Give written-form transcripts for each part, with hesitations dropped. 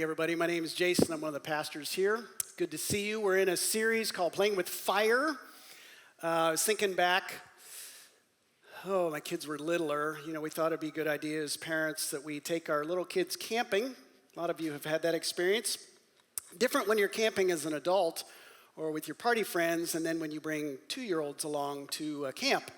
morning, everybody. My name is Jason. I'm one of the pastors here. Good to see you. We're in a series called Playing with Fire. I was thinking back, my kids were littler. We thought it'd be a good idea as parents that we take our little kids camping. A lot of you have had that experience. Different when you're camping as an adult or with your party friends, and then when you bring 2-year-olds along to camp.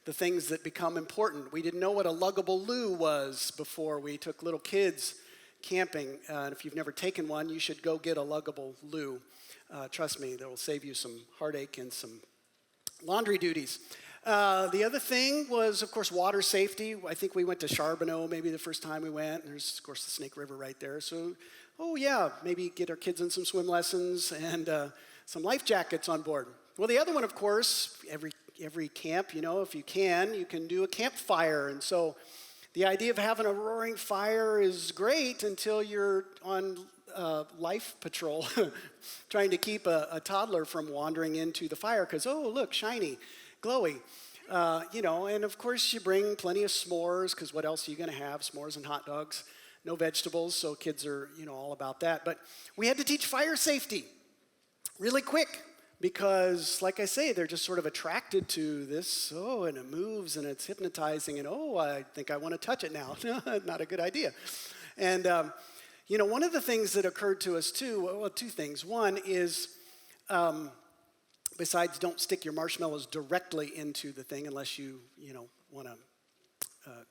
The things that become important. We didn't know what a luggable loo was before we took little kids camping. And if you've never taken one, you should go get a luggable loo. Trust me, that will save you some heartache and some laundry duties. The other thing was, of course, water safety. I think we went to Charbonneau maybe the first time we went. And there's, of course, the Snake River right there. So, maybe get our kids in some swim lessons and some life jackets on board. Well, the other one, of course, every camp, if you can do a campfire. And so the idea of having a roaring fire is great until you're on life patrol trying to keep a toddler from wandering into the fire because, look, shiny, glowy. And of course you bring plenty of s'mores because what else are you going to have? S'mores and hot dogs, no vegetables, so kids are, all about that. But we had to teach fire safety really quick. Because, like I say, they're just sort of attracted to this, and it moves, and it's hypnotizing, and I think I want to touch it now. Not a good idea. And, one of the things that occurred to us, too, well, two things. One is, besides don't stick your marshmallows directly into the thing unless you want a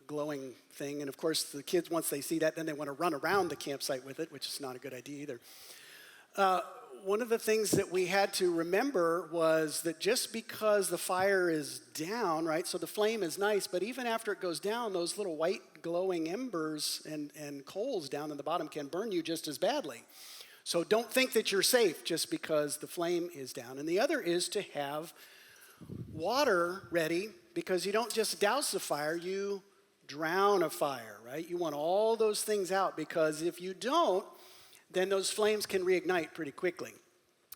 glowing thing. And, of course, the kids, once they see that, then they want to run around the campsite with it, which is not a good idea either. One of the things that we had to remember was that just because the fire is down, right, so the flame is nice, but even after it goes down, those little white glowing embers and coals down in the bottom can burn you just as badly. So don't think that you're safe just because the flame is down. And the other is to have water ready because you don't just douse the fire, you drown a fire, right? You want all those things out because if you don't, then those flames can reignite pretty quickly.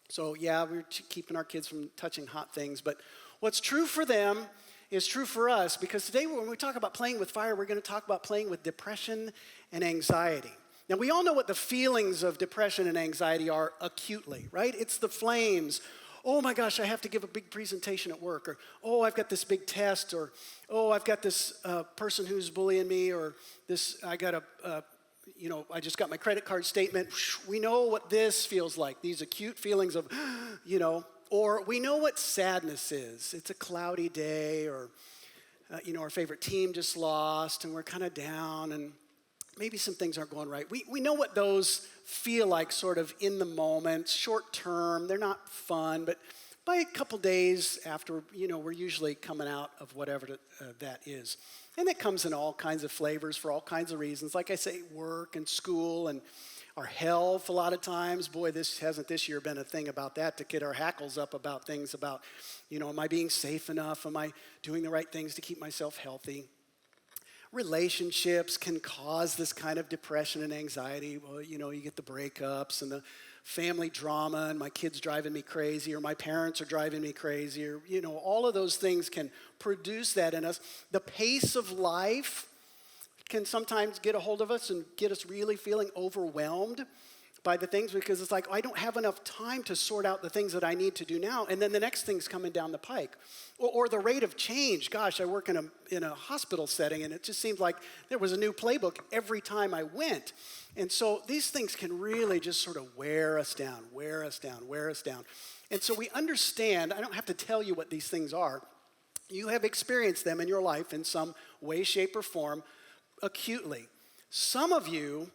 So we're keeping our kids from touching hot things, but what's true for them is true for us because today when we talk about playing with fire, we're going to talk about playing with depression and anxiety. Now we all know what the feelings of depression and anxiety are acutely, right? It's the flames. Oh my gosh, I have to give a big presentation at work, or I've got this big test, or I've got this person who's bullying me, or I got I just got my credit card statement. We know what this feels like, these acute feelings of, or we know what sadness is. It's a cloudy day, or, our favorite team just lost, and we're kind of down, and maybe some things aren't going right. We know what those feel like sort of in the moment, short term. They're not fun, but by a couple days after, we're usually coming out of whatever that is. And it comes in all kinds of flavors for all kinds of reasons. Like I say, work and school and our health a lot of times. Boy, this year been a thing about that to get our hackles up about things about, am I being safe enough? Am I doing the right things to keep myself healthy? Relationships can cause this kind of depression and anxiety. Well, you get the breakups and the family drama and my kids driving me crazy or my parents are driving me crazy or, all of those things can produce that in us. The pace of life can sometimes get a hold of us and get us really feeling overwhelmed by the things because it's like, I don't have enough time to sort out the things that I need to do now. And then the next thing's coming down the pike. Or the rate of change. Gosh, I work in a hospital setting and it just seemed like there was a new playbook every time I went. And so these things can really just sort of wear us down. And so we understand, I don't have to tell you what these things are. You have experienced them in your life in some way, shape, or form acutely. Some of you,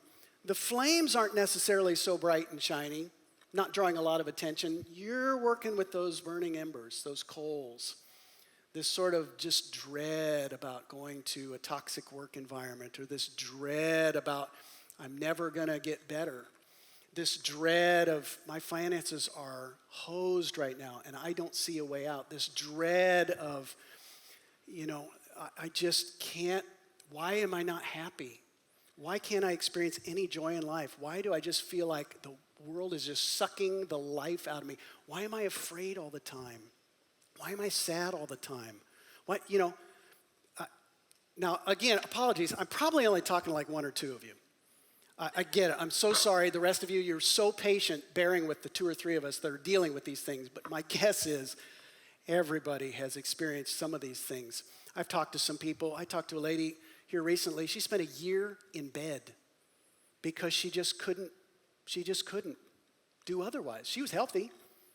the flames aren't necessarily so bright and shiny, not drawing a lot of attention. You're working with those burning embers, those coals, this sort of just dread about going to a toxic work environment, or this dread about I'm never going to get better, this dread of my finances are hosed right now and I don't see a way out, this dread of, I just can't, why am I not happy? Why can't I experience any joy in life? Why do I just feel like the world is just sucking the life out of me? Why am I afraid all the time? Why am I sad all the time? Now, again, apologies. I'm probably only talking to like one or two of you. I get it. I'm so sorry. The rest of you, you're so patient bearing with the 2 or 3 of us that are dealing with these things. But my guess is everybody has experienced some of these things. I've talked to some people. I talked to a lady here recently. She spent a year in bed because she just couldn't do otherwise. She was healthy,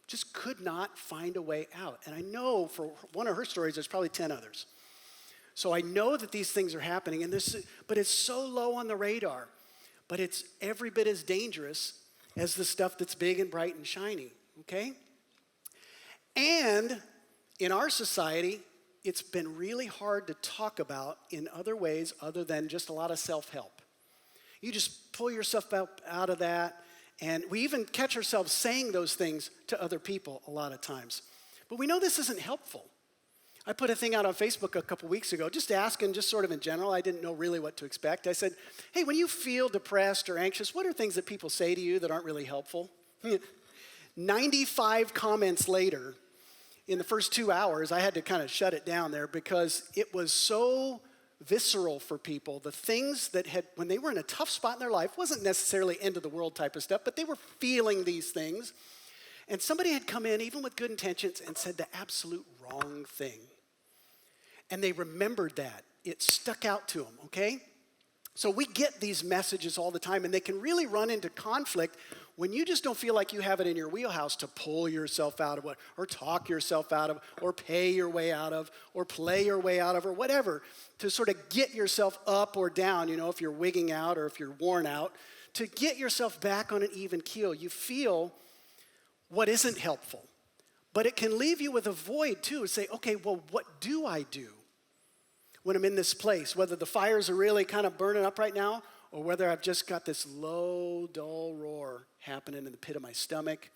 just could not find a way out. And I know for one of her stories, there's probably 10 others. So I know that these things are happening, but it's so low on the radar. But it's every bit as dangerous as the stuff that's big and bright and shiny, okay? And in our society, it's been really hard to talk about in other ways other than just a lot of self-help. You just pull yourself up out of that, and we even catch ourselves saying those things to other people a lot of times. But we know this isn't helpful. I put a thing out on Facebook a couple weeks ago, just asking, just sort of in general. I didn't know really what to expect. I said, hey, when you feel depressed or anxious, what are things that people say to you that aren't really helpful? 95 comments later, in the first 2 hours, I had to kind of shut it down there because it was so visceral for people. The things that when they were in a tough spot in their life, wasn't necessarily end of the world type of stuff, but they were feeling these things. And somebody had come in, even with good intentions, and said the absolute wrong thing. And they remembered that. It stuck out to them, okay? So we get these messages all the time, and they can really run into conflict when you just don't feel like you have it in your wheelhouse to pull yourself out of it, or talk yourself out of, or pay your way out of, or play your way out of, or whatever, to sort of get yourself up or down, if you're wigging out or if you're worn out, to get yourself back on an even keel. You feel what isn't helpful. But it can leave you with a void too, and say, okay, well, what do I do when I'm in this place? Whether the fires are really kind of burning up right now, or whether I've just got this low, dull roar happening in the pit of my stomach,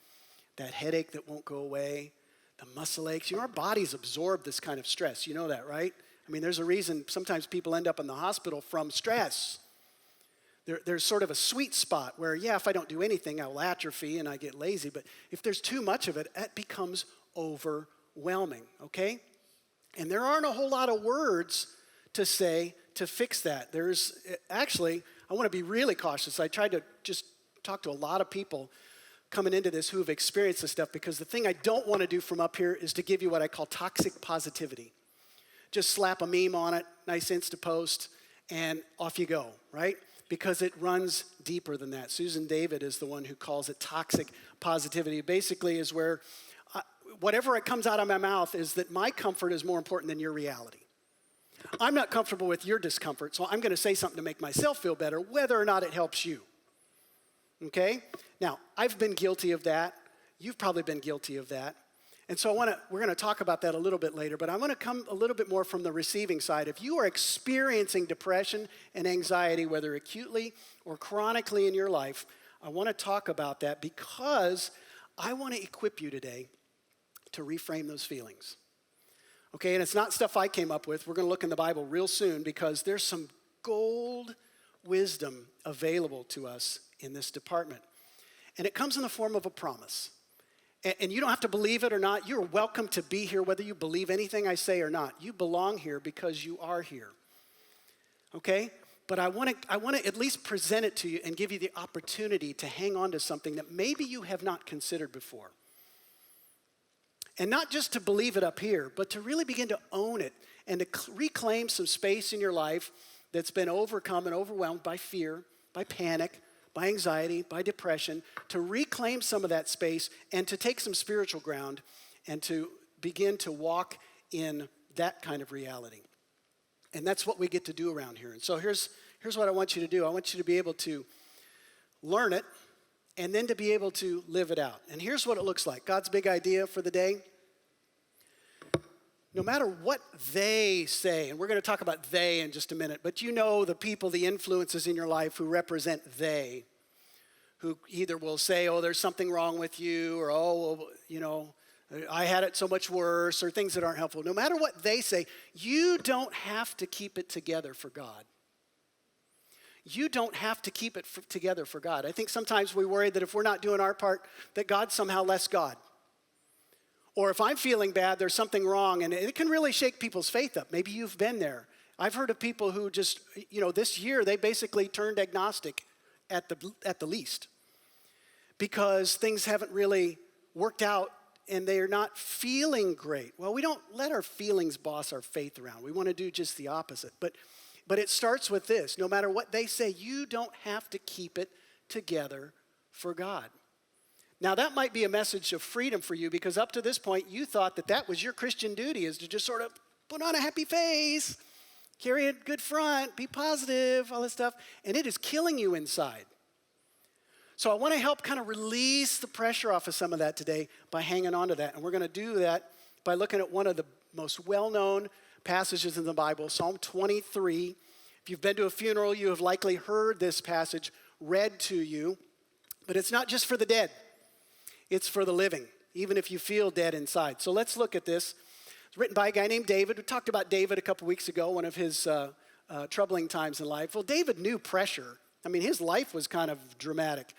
that headache that won't go away, the muscle aches. Our bodies absorb this kind of stress. You know that, right? I mean, there's a reason sometimes people end up in the hospital from stress. There's sort of a sweet spot where, if I don't do anything, I will atrophy and I get lazy. But if there's too much of it, it becomes overwhelming, okay? And there aren't a whole lot of words to say to fix that. I want to be really cautious. I tried to just talk to a lot of people coming into this who have experienced this stuff, because the thing I don't want to do from up here is to give you what I call toxic positivity. Just slap a meme on it, nice Insta post, and off you go, right? Because it runs deeper than that. Susan David is the one who calls it toxic positivity. Basically is where whatever it comes out of my mouth is that my comfort is more important than your reality. I'm not comfortable with your discomfort, so I'm going to say something to make myself feel better, whether or not it helps you. Okay? Now, I've been guilty of that. You've probably been guilty of that. And so we're going to talk about that a little bit later, but I want to come a little bit more from the receiving side. If you are experiencing depression and anxiety, whether acutely or chronically in your life, I want to talk about that because I want to equip you today to reframe those feelings. Okay, and it's not stuff I came up with. We're going to look in the Bible real soon because there's some gold wisdom available to us in this department. And it comes in the form of a promise. And you don't have to believe it or not. You're welcome to be here whether you believe anything I say or not. You belong here because you are here. Okay? But I want to at least present it to you and give you the opportunity to hang on to something that maybe you have not considered before. And not just to believe it up here, but to really begin to own it and to reclaim some space in your life that's been overcome and overwhelmed by fear, by panic, by anxiety, by depression, to reclaim some of that space and to take some spiritual ground and to begin to walk in that kind of reality. And that's what we get to do around here. And so here's what I want you to do. I want you to be able to learn it and then to be able to live it out. And here's what it looks like. God's big idea for the day. No matter what they say, and we're going to talk about they in just a minute, but the people, the influences in your life who represent they, who either will say, oh, there's something wrong with you, or, oh, I had it so much worse, or things that aren't helpful. No matter what they say, you don't have to keep it together for God. You don't have to keep it together for God. I think sometimes we worry that if we're not doing our part, that God's somehow less God. Or if I'm feeling bad, there's something wrong, and it can really shake people's faith up. Maybe you've been there. I've heard of people who just, this year, they basically turned agnostic at the least, because things haven't really worked out and they're not feeling great. Well, we don't let our feelings boss our faith around. We want to do just the opposite. But it starts with this. No matter what they say, you don't have to keep it together for God. Now, that might be a message of freedom for you, because up to this point, you thought that was your Christian duty, is to just sort of put on a happy face, carry a good front, be positive, all this stuff, and it is killing you inside. So I want to help kind of release the pressure off of some of that today by hanging on to that. And we're going to do that by looking at one of the most well-known passages in the Bible, Psalm 23. If you've been to a funeral, you have likely heard this passage read to you. But it's not just for the dead. It's for the living, even if you feel dead inside. So let's look at this. It's written by a guy named David. We talked about David a couple weeks ago, one of his troubling times in life. Well, David knew pressure. I mean, his life was kind of dramatic.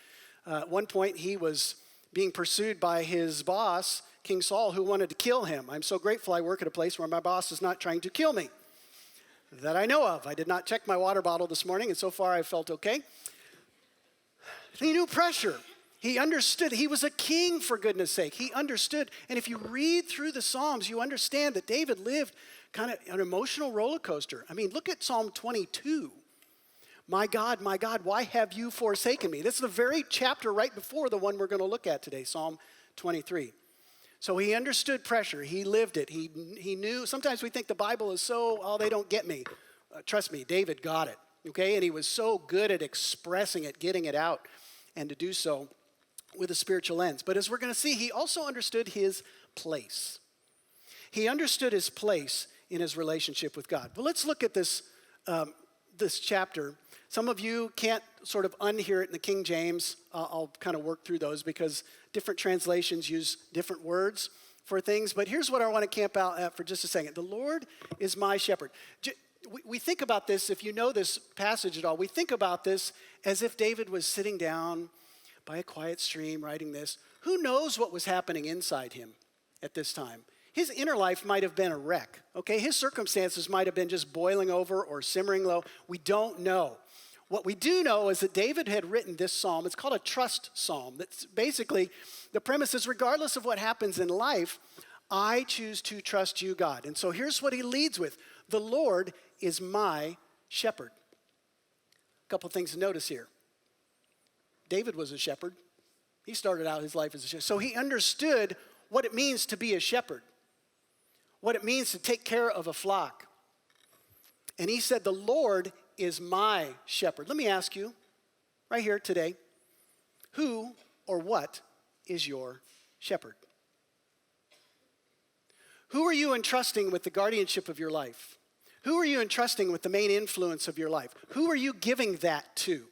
At one point, he was being pursued by his boss, King Saul, who wanted to kill him. I'm so grateful I work at a place where my boss is not trying to kill me, that I know of. I did not check my water bottle this morning, and so far I felt okay. He knew pressure. He understood. He was a king, for goodness sake. He understood. And if you read through the Psalms, you understand that David lived kind of an emotional roller coaster. I mean, look at Psalm 22. My God, why have you forsaken me? This is the very chapter right before the one we're going to look at today, Psalm 23. So he understood pressure. He lived it. He knew. Sometimes we think the Bible is they don't get me. Trust me, David got it, okay? And he was so good at expressing it, getting it out, and to do so with a spiritual lens. But as we're going to see, he also understood his place. He understood his place in his relationship with God. But let's look at this chapter. Some of you can't sort of unhear it in the King James. I'll kind of work through those because different translations use different words for things. But here's what I want to camp out at for just a second. The Lord is my shepherd. We think about this, if you know this passage at all, we think about this as if David was sitting down by a quiet stream writing this. Who knows what was happening inside him at this time? His inner life might have been a wreck, okay? His circumstances might have been just boiling over or simmering low. We don't know. What we do know is that David had written this psalm. It's called a trust psalm. That's basically, the premise is regardless of what happens in life, I choose to trust you, God. And so here's what he leads with. The Lord is my shepherd. A couple things to notice here. David was a shepherd. He started out his life as a shepherd. So he understood what it means to be a shepherd, what it means to take care of a flock. And he said, the Lord is my shepherd. Let me ask you, right here today, who or what is your shepherd? Who are you entrusting with the guardianship of your life? Who are you entrusting with the main influence of your life? Who are you giving that to?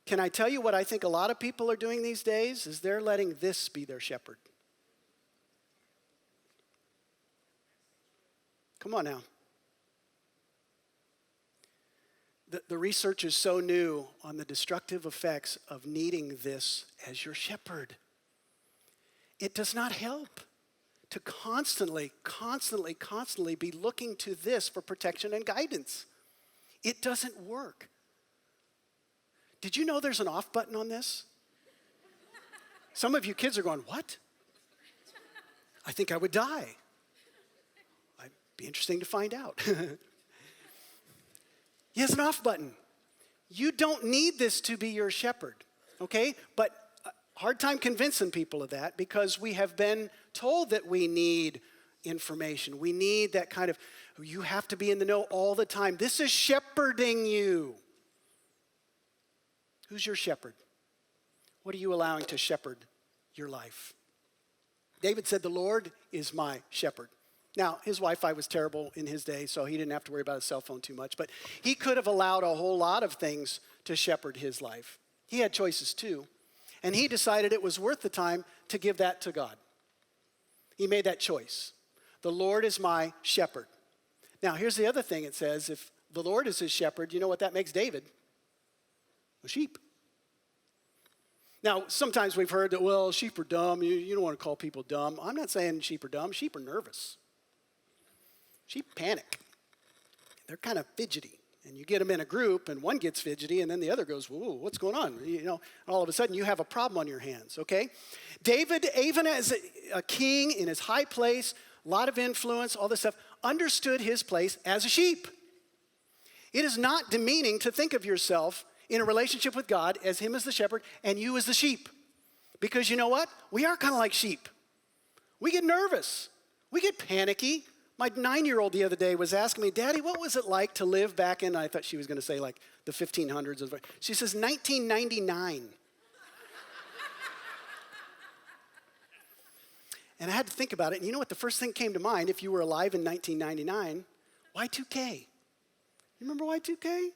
Can I tell you what I think a lot of people are doing these days? Is they're letting this be their shepherd. Come on now. The research is so new on the destructive effects of needing this as your shepherd. It does not help to constantly be looking to this for protection and guidance. It doesn't work. Did you know there's an off button on this? Some of you kids are going, what? I think I would die. It'd be interesting to find out. He has an off button. You don't need this to be your shepherd, okay? But hard time convincing people of that because we have been told that we need information. We need that kind of, you have to be in the know all the time. This is shepherding you. Who's your shepherd? What are you allowing to shepherd your life? David said, the Lord is my shepherd. Now, his Wi-Fi was terrible in his day, so he didn't have to worry about his cell phone too much. But he could have allowed a whole lot of things to shepherd his life. He had choices too. And he decided it was worth the time to give that to God. He made that choice. The Lord is my shepherd. Now, here's the other thing it says. If the Lord is his shepherd, you know what that makes David? A sheep. Now, sometimes we've heard that, well, sheep are dumb. You don't want to call people dumb. I'm not saying sheep are dumb. Sheep are nervous. Sheep panic. They're kind of fidgety, And you get them in a group, and one gets fidgety, and then the other goes, whoa, what's going on? All of a sudden you have a problem on your hands, okay? David, even as a king in his high place, a lot of influence, all this stuff, understood his place as a sheep. It is not demeaning to think of yourself in a relationship with God as him as the shepherd and you as the sheep. Because you know what? We are kind of like sheep. We get nervous. We get panicky. My 9-year-old the other day was asking me, Daddy, what was it like to live back in, I thought she was going to say like the 1500s. She says 1999. And I had to think about it. And you know what? The first thing came to mind, if you were alive in 1999, Y2K. You remember Y2K?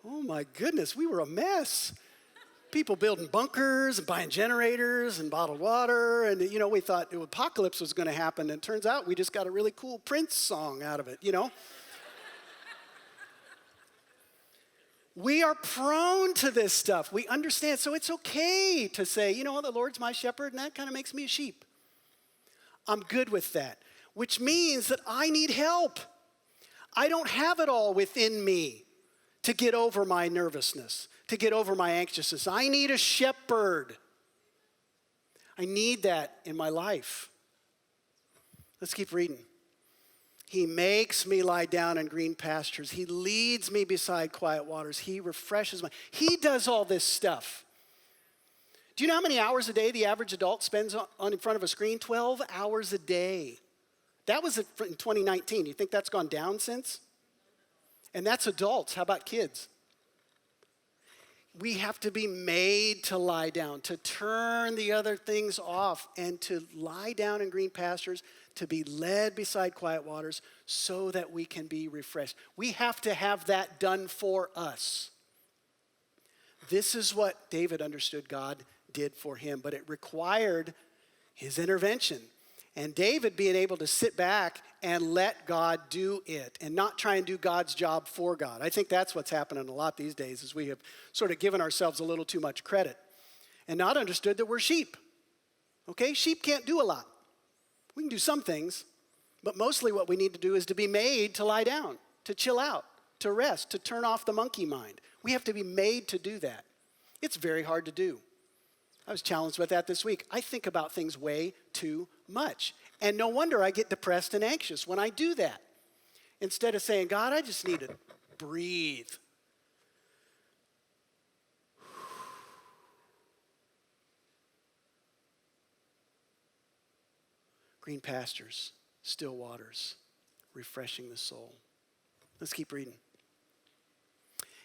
Oh my goodness, we were a mess. People building bunkers and buying generators and bottled water. And, we thought the apocalypse was going to happen. And it turns out we just got a really cool Prince song out of it, We are prone to this stuff. We understand. So it's okay to say, the Lord's my shepherd, and that kind of makes me a sheep. I'm good with that, which means that I need help. I don't have it all within me to get over my nervousness, to get over my anxiousness. I need a shepherd. I need that in my life. Let's keep reading. He makes me lie down in green pastures. He leads me beside quiet waters. He refreshes He does all this stuff. Do you know how many hours a day the average adult spends in front of a screen? 12 hours a day. That was in 2019. You think that's gone down since? And that's adults. How about kids? We have to be made to lie down, to turn the other things off, and to lie down in green pastures, to be led beside quiet waters so that we can be refreshed. We have to have that done for us. This is what David understood God did for him, but it required his intervention. And David being able to sit back and let God do it and not try and do God's job for God. I think that's what's happening a lot these days is we have sort of given ourselves a little too much credit and not understood that we're sheep. Okay? Sheep can't do a lot. We can do some things, but mostly what we need to do is to be made to lie down, to chill out, to rest, to turn off the monkey mind. We have to be made to do that. It's very hard to do. I was challenged with that this week. I think about things way too much. And no wonder I get depressed and anxious when I do that. Instead of saying, God, I just need to breathe. Green pastures, still waters, refreshing the soul. Let's keep reading.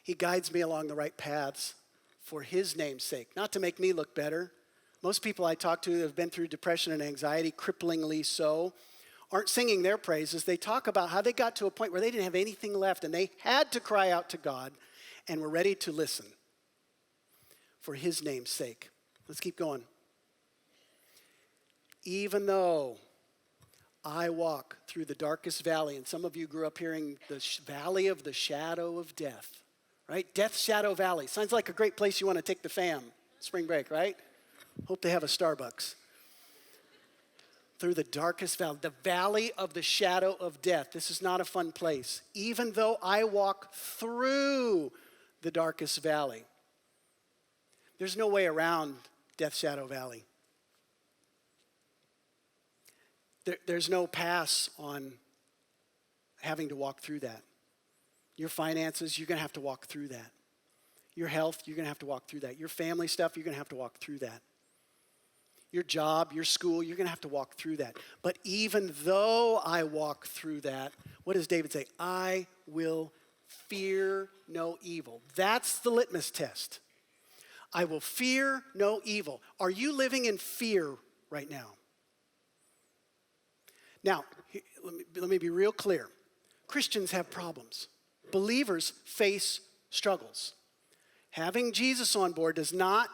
He guides me along the right paths for his name's sake, not to make me look better. Most people I talk to that have been through depression and anxiety, cripplingly so, aren't singing their praises. They talk about how they got to a point where they didn't have anything left and they had to cry out to God and were ready to listen for his name's sake. Let's keep going. Even though I walk through the darkest valley, and some of you grew up hearing the valley of the shadow of death, right? Death Shadow Valley. Sounds like a great place you want to take the fam. Spring break, right? Hope they have a Starbucks. Through the darkest valley, the valley of the shadow of death. This is not a fun place. Even though I walk through the darkest valley. There's no way around Death Shadow Valley. There's no pass on having to walk through that. Your finances, you're going to have to walk through that. Your health, you're going to have to walk through that. Your family stuff, you're going to have to walk through that. Your job, your school, you're going to have to walk through that. But even though I walk through that, what does David say? I will fear no evil. That's the litmus test. I will fear no evil. Are you living in fear right now? Now, let me be real clear. Christians have problems. Believers face struggles. Having Jesus on board does not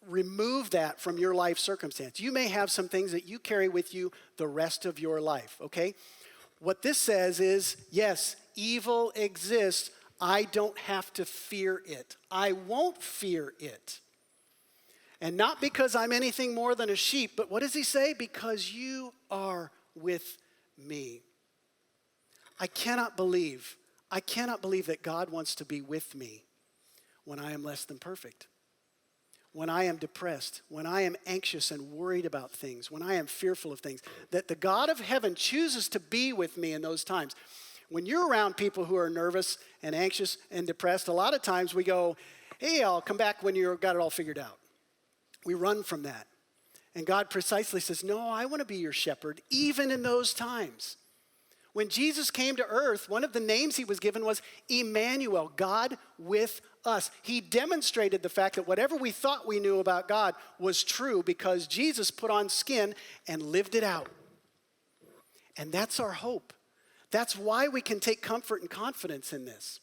remove that from your life circumstance. You may have some things that you carry with you the rest of your life, okay? What this says is, yes, evil exists. I don't have to fear it. I won't fear it. And not because I'm anything more than a sheep, but what does he say? Because you are with me. I cannot believe I cannot believe that God wants to be with me when I am less than perfect, when I am depressed, when I am anxious and worried about things, when I am fearful of things, that the God of heaven chooses to be with me in those times. When you're around people who are nervous and anxious and depressed, a lot of times we go, hey, I'll come back when you've got it all figured out. We run from that. And God precisely says, no, I want to be your shepherd, even in those times. When Jesus came to earth, one of the names he was given was Emmanuel, God with us. He demonstrated the fact that whatever we thought we knew about God was true because Jesus put on skin and lived it out. And that's our hope. That's why we can take comfort and confidence in this.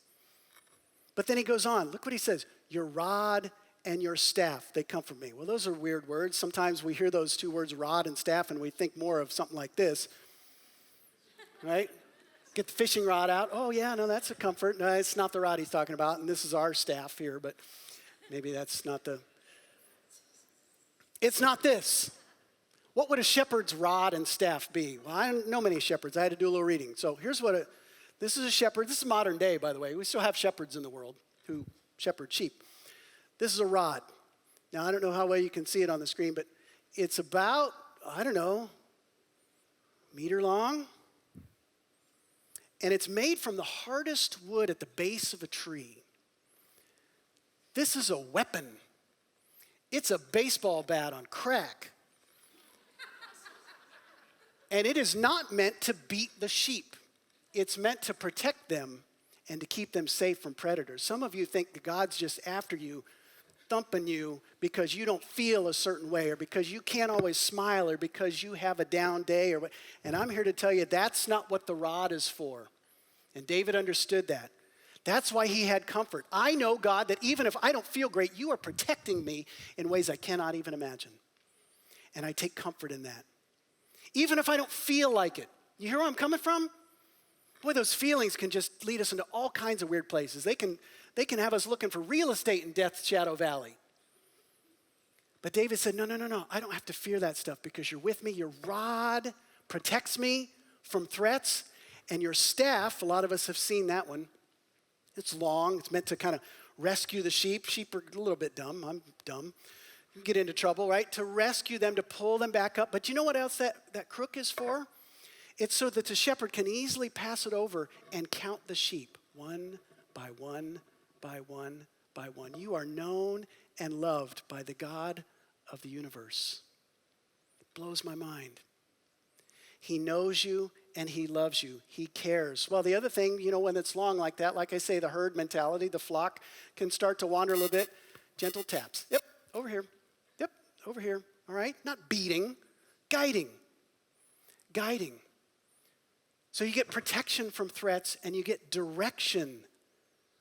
But then he goes on. Look what he says. Your rod and your staff, they comfort me. Well, those are weird words. Sometimes we hear those two words, rod and staff, and we think more of something like this. Right? Get the fishing rod out. Oh, yeah, no, that's a comfort. No, it's not the rod he's talking about, and this is our staff here, but maybe that's not the... It's not this. What would a shepherd's rod and staff be? Well, I don't know many shepherds. I had to do a little reading. So here's what this is a shepherd. This is modern day, by the way. We still have shepherds in the world who shepherd sheep. This is a rod. Now, I don't know how well you can see it on the screen, but it's about, meter long. And it's made from the hardest wood at the base of a tree. This is a weapon. It's a baseball bat on crack. And it is not meant to beat the sheep. It's meant to protect them and to keep them safe from predators. Some of you think that God's just after you, thumping you because you don't feel a certain way or because you can't always smile or because you have a down day. And I'm here to tell you that's not what the rod is for. And David understood that. That's why he had comfort. I know, God, that even if I don't feel great, you are protecting me in ways I cannot even imagine. And I take comfort in that. Even if I don't feel like it. You hear where I'm coming from? Boy, those feelings can just lead us into all kinds of weird places. They can have us looking for real estate in Death Shadow Valley. But David said, no, I don't have to fear that stuff because you're with me. Your rod protects me from threats. And your staff, a lot of us have seen that one. It's long. It's meant to kind of rescue the sheep. Sheep are a little bit dumb. I'm dumb. You get into trouble, right? To rescue them, to pull them back up. But you know what else that crook is for? It's so that the shepherd can easily pass it over and count the sheep one by one by one by one. You are known and loved by the God of the universe. It blows my mind. He knows you and he loves you. He cares. Well, the other thing, when it's long like that, like I say, the herd mentality, the flock can start to wander a little bit. Gentle taps. Yep, over here. Yep, over here. All right? Not beating, guiding. Guiding. So you get protection from threats and you get direction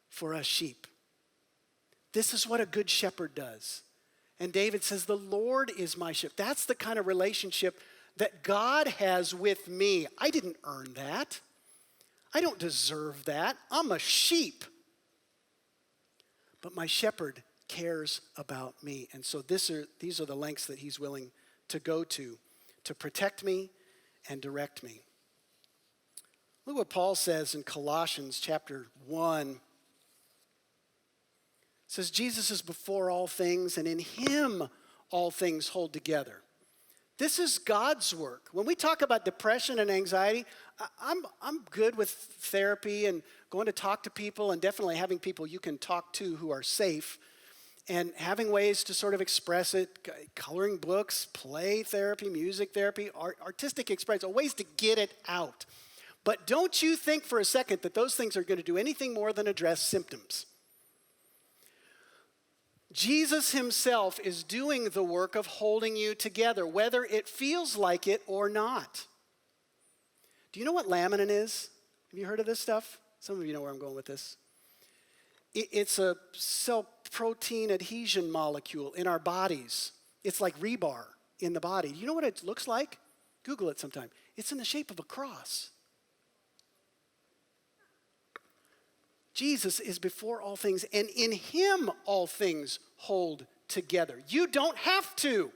for us sheep. This is what a good shepherd does. And David says, the Lord is my shepherd. That's the kind of relationship that God has with me. I didn't earn that. I don't deserve that. I'm a sheep. But my shepherd cares about me. And so these are the lengths that he's willing to go to protect me and direct me. Look what Paul says in Colossians chapter 1. It says, Jesus is before all things, and in him all things hold together. This is God's work. When we talk about depression and anxiety, I'm good with therapy and going to talk to people and definitely having people you can talk to who are safe and having ways to sort of express it, coloring books, play therapy, music therapy, artistic expression, ways to get it out. But don't you think for a second that those things are going to do anything more than address symptoms. Jesus himself is doing the work of holding you together, whether it feels like it or not. Do you know what laminin is? Have you heard of this stuff? Some of you know where I'm going with this. It's a cell protein adhesion molecule in our bodies. It's like rebar in the body. Do you know what it looks like? Google it sometime. It's in the shape of a cross. Jesus is before all things, and in him all things hold together. You don't have to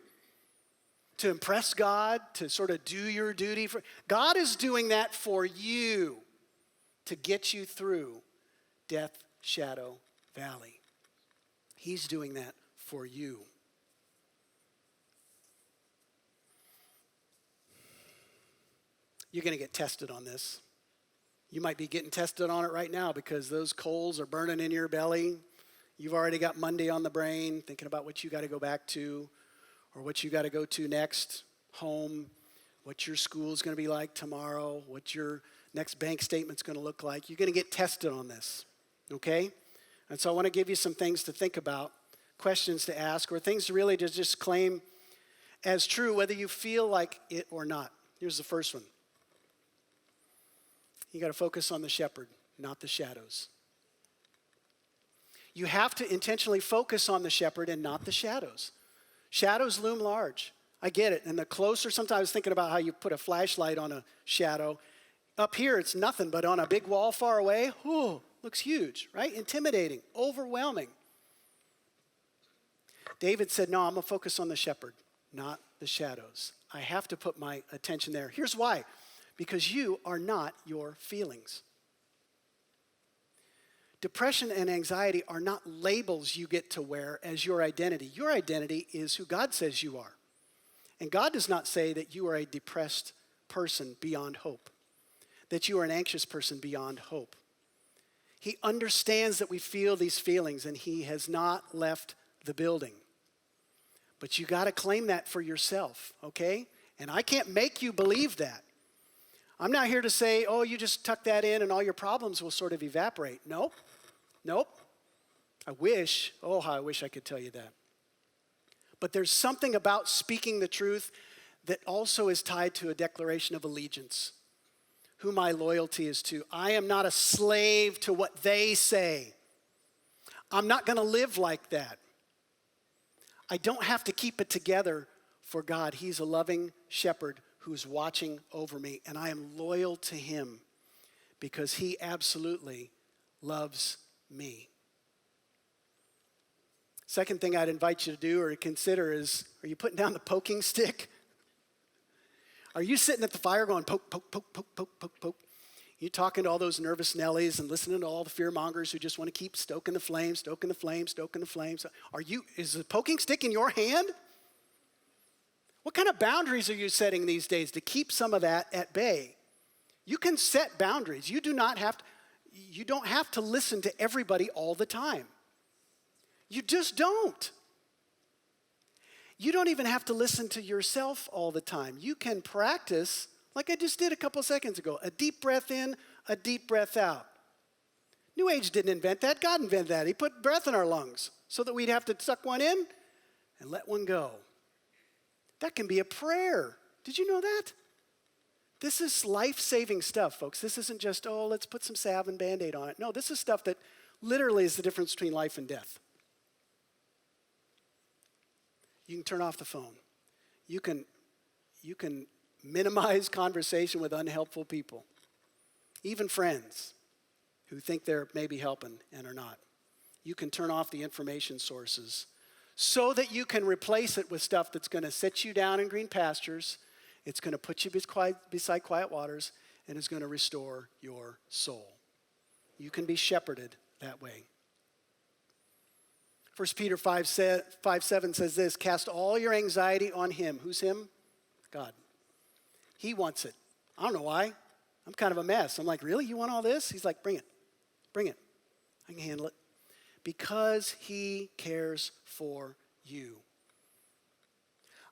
impress God, to sort of do your duty. God is doing that for you. to get you through Death Shadow Valley. He's doing that for you. You're going to get tested on this. You might be getting tested on it right now because those coals are burning in your belly. You've already got Monday on the brain, thinking about what you got to go back to or what you got to go to next, home, what your school's going to be like tomorrow, what your next bank statement's going to look like. You're going to get tested on this, okay? And so I want to give you some things to think about, questions to ask, or things to really just claim as true, whether you feel like it or not. Here's the first one. You got to focus on the shepherd, not the shadows. You have to intentionally focus on the shepherd and not the shadows. Shadows loom large. I get it. And the closer, sometimes I was thinking about how you put a flashlight on a shadow. Up here, it's nothing, but on a big wall far away, looks huge, right? Intimidating, overwhelming. David said, no, I'm going to focus on the shepherd, not the shadows. I have to put my attention there. Here's why. Because you are not your feelings. Depression and anxiety are not labels you get to wear as your identity. Your identity is who God says you are. And God does not say that you are a depressed person beyond hope, that you are an anxious person beyond hope. He understands that we feel these feelings, and he has not left the building. But you got to claim that for yourself, okay? And I can't make you believe that. I'm not here to say, oh, you just tuck that in and all your problems will sort of evaporate. Nope. I wish I could tell you that. But there's something about speaking the truth that also is tied to a declaration of allegiance, who my loyalty is to. I am not a slave to what they say. I'm not going to live like that. I don't have to keep it together for God. He's a loving shepherd who's watching over me, and I am loyal to him because he absolutely loves me. Second thing I'd invite you to do or to consider is, are you putting down the poking stick? Are you sitting at the fire going poke, poke, poke, poke, poke, poke, poke? You talking to all those nervous Nellies and listening to all the fear mongers who just want to keep stoking the flames, stoking the flames, stoking the flames. Is the poking stick in your hand? What kind of boundaries are you setting these days to keep some of that at bay? You can set boundaries. You don't have to listen to everybody all the time. You just don't. You don't even have to listen to yourself all the time. You can practice, like I just did a couple seconds ago, a deep breath in, a deep breath out. New Age didn't invent that. God invented that. He put breath in our lungs so that we'd have to suck one in and let one go. That can be a prayer. Did you know that? This is life-saving stuff, folks. This isn't just, let's put some salve and Band-Aid on it. No, this is stuff that literally is the difference between life and death. You can turn off the phone. You can minimize conversation with unhelpful people, even friends who think they're maybe helping and are not. You can turn off the information sources so that you can replace it with stuff that's going to set you down in green pastures. It's going to put you beside quiet waters, and is going to restore your soul. You can be shepherded that way. 1 Peter 5:7 says this, cast all your anxiety on him. Who's him? God. He wants it. I don't know why. I'm kind of a mess. I'm like, really? You want all this? He's like, bring it. Bring it. I can handle it. Because he cares for you.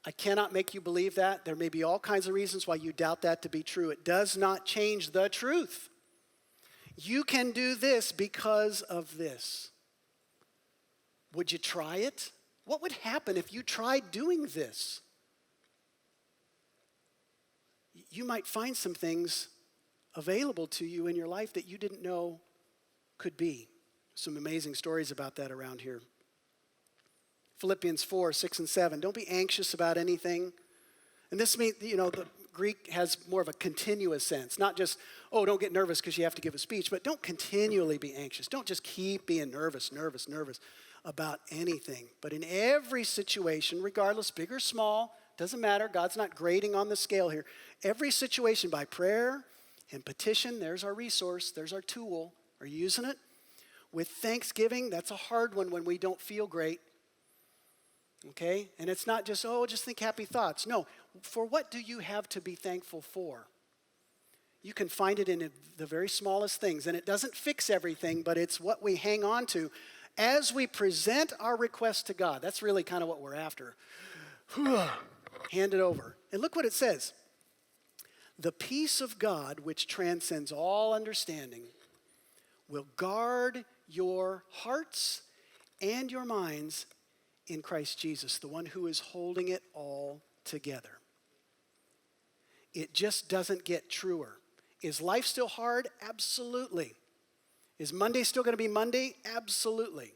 I cannot make you believe that. There may be all kinds of reasons why you doubt that to be true. It does not change the truth. You can do this because of this. Would you try it? What would happen if you tried doing this? You might find some things available to you in your life that you didn't know could be. Some amazing stories about that around here. Philippians 4:6-7. Don't be anxious about anything. And this means, the Greek has more of a continuous sense. Not just, don't get nervous because you have to give a speech, but don't continually be anxious. Don't just keep being nervous about anything. But in every situation, regardless, big or small, doesn't matter. God's not grading on the scale here. Every situation, by prayer And petition, there's our resource, there's our tool. Are you using it? With thanksgiving, that's a hard one when we don't feel great. Okay? And it's not just, just think happy thoughts. No, for what do you have to be thankful for? You can find it in the very smallest things. And it doesn't fix everything, but it's what we hang on to as we present our request to God. That's really kind of what we're after. Hand it over. And look what it says. The peace of God, which transcends all understanding, will guard your hearts and your minds in Christ Jesus, the one who is holding it all together. It just doesn't get truer. Is life still hard? Absolutely. Is Monday still going to be Monday? Absolutely.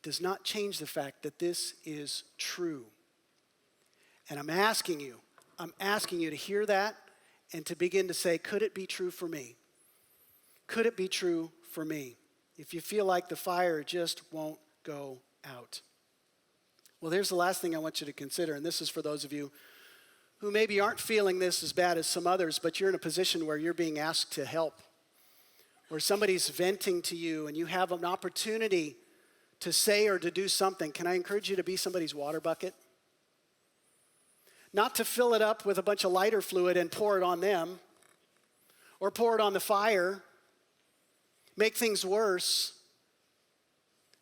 Does not change the fact that this is true. And I'm asking you to hear that and to begin to say, could it be true for me? Could it be true for me? If you feel like the fire just won't go out. Well, here's the last thing I want you to consider, and this is for those of you who maybe aren't feeling this as bad as some others, but you're in a position where you're being asked to help, where somebody's venting to you and you have an opportunity to say or to do something. Can I encourage you to be somebody's water bucket? Not to fill it up with a bunch of lighter fluid and pour it on them, or pour it on the fire, make things worse.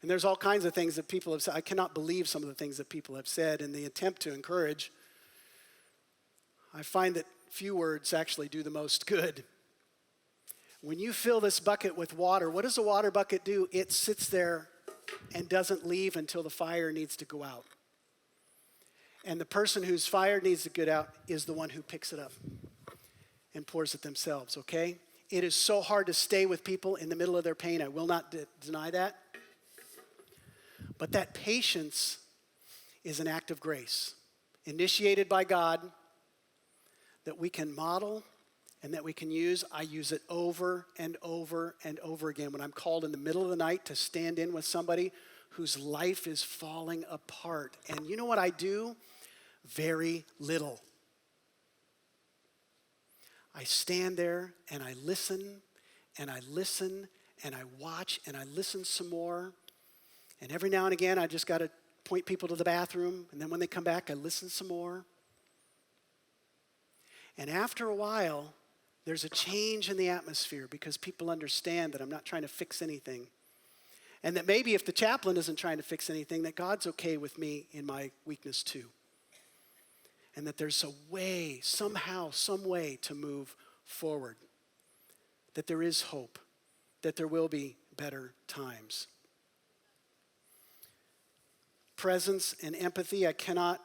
And there's all kinds of things that people have said. I cannot believe some of the things that people have said in the attempt to encourage. I find that few words actually do the most good. When you fill this bucket with water, what does a water bucket do? It sits there and doesn't leave until the fire needs to go out. And the person whose fire needs to get out is the one who picks it up and pours it themselves, okay? It is so hard to stay with people in the middle of their pain. I will not deny that. But that patience is an act of grace, initiated by God, that we can model and that we can use. I use it over and over and over again when I'm called in the middle of the night to stand in with somebody whose life is falling apart. And you know what I do? Very little. I stand there and I listen and I listen and I watch and I listen some more. And every now and again, I just got to point people to the bathroom. And then when they come back, I listen some more. And after a while, there's a change in the atmosphere because people understand that I'm not trying to fix anything. And that maybe if the chaplain isn't trying to fix anything, that God's okay with me in my weakness too. And that there's a way, somehow, some way to move forward. That there is hope. That there will be better times. Presence and empathy, I cannot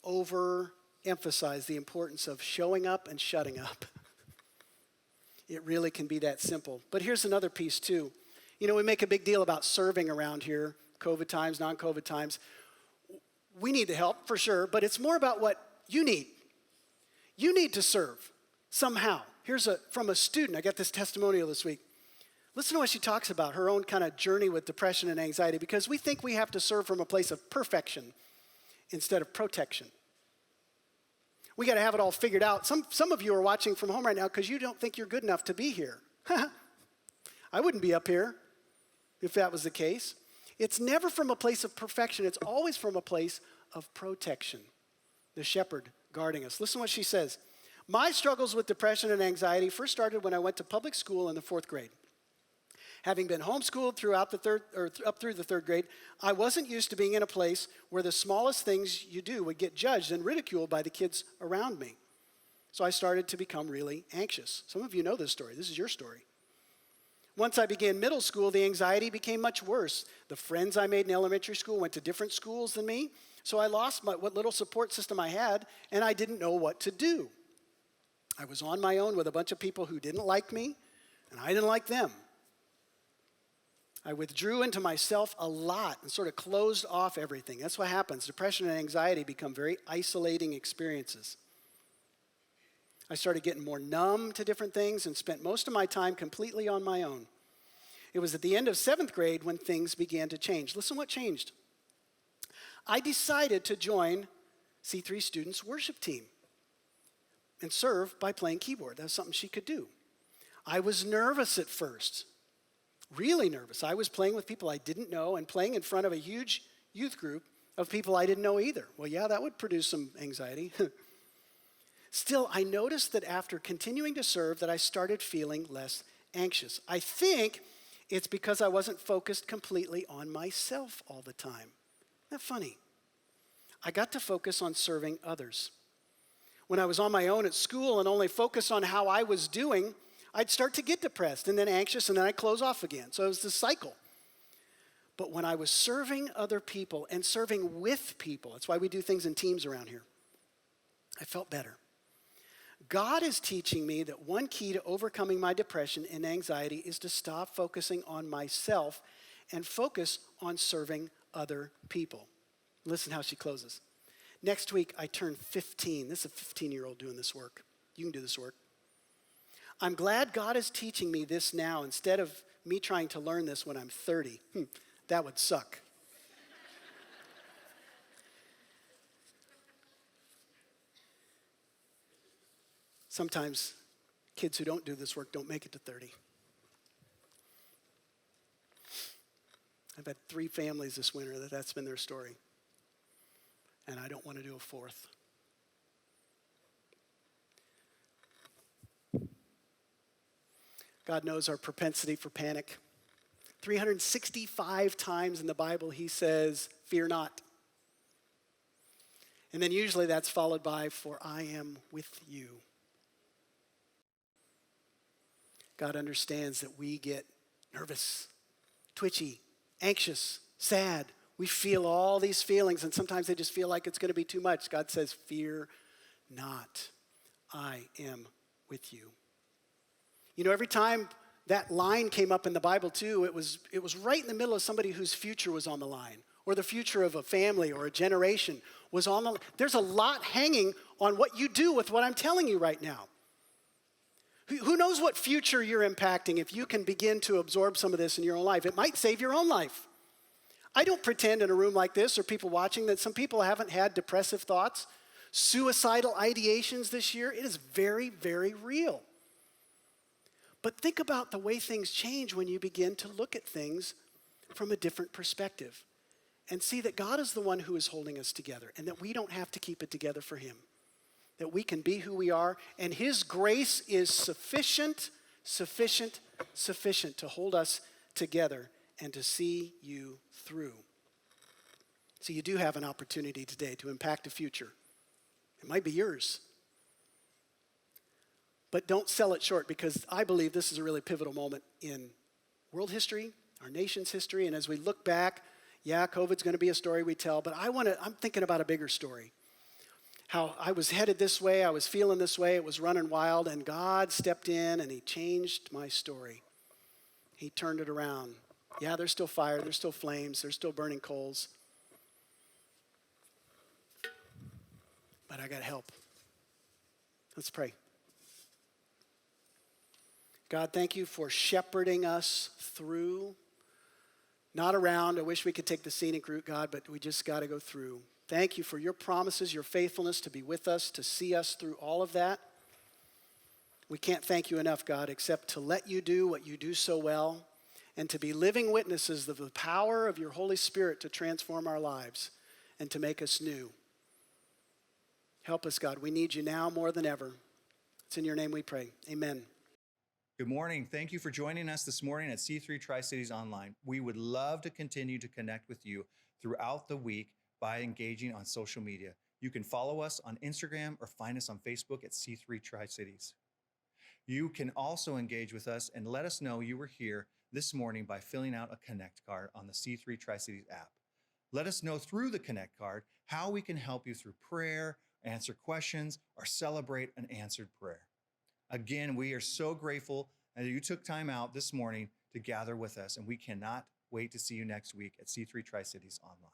overemphasize the importance of showing up and shutting up. It really can be that simple. But here's another piece too. You know, we make a big deal about serving around here, COVID times, non-COVID times. We need the help for sure, but it's more about what you need. You need to serve somehow. Here's from a student. I got this testimonial this week. Listen to what she talks about, her own kind of journey with depression and anxiety, because we think we have to serve from a place of perfection instead of protection. We got to have it all figured out. Some of you are watching from home right now because you don't think you're good enough to be here. I wouldn't be up here if that was the case. It's never from a place of perfection. It's always from a place of protection. The shepherd guarding us. Listen to what she says. My struggles with depression and anxiety first started when I went to public school in the 4th grade. Having been homeschooled throughout up through the 3rd grade, I wasn't used to being in a place where the smallest things you do would get judged and ridiculed by the kids around me. So I started to become really anxious. Some of you know this story. This is your story. Once I began middle school, the anxiety became much worse. The friends I made in elementary school went to different schools than me, so I lost what little support system I had, and I didn't know what to do. I was on my own with a bunch of people who didn't like me, and I didn't like them. I withdrew into myself a lot and sort of closed off everything. That's what happens. Depression and anxiety become very isolating experiences. I started getting more numb to different things and spent most of my time completely on my own. It was at the end of 7th grade when things began to change. Listen what changed. I decided to join C3 Students' worship team. and serve by playing keyboard. That's something she could do. I was nervous at first, really nervous. I was playing with people I didn't know and playing in front of a huge youth group of people I didn't know either. Well, yeah, that would produce some anxiety. Still, I noticed that after continuing to serve that I started feeling less anxious. I think it's because I wasn't focused completely on myself all the time. Isn't that funny? I got to focus on serving others. When I was on my own at school and only focused on how I was doing, I'd start to get depressed and then anxious and then I'd close off again. So it was this cycle. But when I was serving other people and serving with people, that's why we do things in teams around here, I felt better. God is teaching me that one key to overcoming my depression and anxiety is to stop focusing on myself and focus on serving other people. Listen how she closes. Next week, I turn 15. This is a 15-year-old doing this work. You can do this work. I'm glad God is teaching me this now instead of me trying to learn this when I'm 30. That would suck. Sometimes kids who don't do this work don't make it to 30. I've had 3 families this winter that's been their story. And I don't want to do a 4th. God knows our propensity for panic. 365 times in the Bible, he says, fear not. And then usually that's followed by, for I am with you. God understands that we get nervous, twitchy, anxious, sad. We feel all these feelings, and sometimes they just feel like it's going to be too much. God says, fear not. I am with you. You know, every time that line came up in the Bible too, it was right in the middle of somebody whose future was on the line, or the future of a family or a generation was on the line. There's a lot hanging on what you do with what I'm telling you right now. Who knows what future you're impacting if you can begin to absorb some of this in your own life? It might save your own life. I don't pretend in a room like this or people watching that some people haven't had depressive thoughts, suicidal ideations this year. It is very, very real. But think about the way things change when you begin to look at things from a different perspective and see that God is the one who is holding us together and that we don't have to keep it together for him, that we can be who we are, and his grace is sufficient to hold us together and to see you through. So you do have an opportunity today to impact a future. It might be yours. But don't sell it short, because I believe this is a really pivotal moment in world history, our nation's history, and as we look back, yeah, COVID's going to be a story we tell, but I'm thinking about a bigger story. How I was headed this way, I was feeling this way, it was running wild, and God stepped in and he changed my story. He turned it around. Yeah, there's still fire, there's still flames, there's still burning coals. But I got help. Let's pray. God, thank you for shepherding us through, not around. I wish we could take the scenic route, God, but we just got to go through. Thank you for your promises, your faithfulness to be with us, to see us through all of that. We can't thank you enough, God, except to let you do what you do so well and to be living witnesses of the power of your Holy Spirit to transform our lives and to make us new. Help us, God. We need you now more than ever. It's in your name we pray. Amen. Good morning. Thank you for joining us this morning at C3 Tri-Cities Online. We would love to continue to connect with you throughout the week by engaging on social media. You can follow us on Instagram or find us on Facebook at C3 Tri-Cities. You can also engage with us and let us know you were here this morning by filling out a Connect card on the C3 Tri-Cities app. Let us know through the Connect card how we can help you through prayer, answer questions, or celebrate an answered prayer. Again, we are so grateful that you took time out this morning to gather with us, and we cannot wait to see you next week at C3 Tri-Cities Online.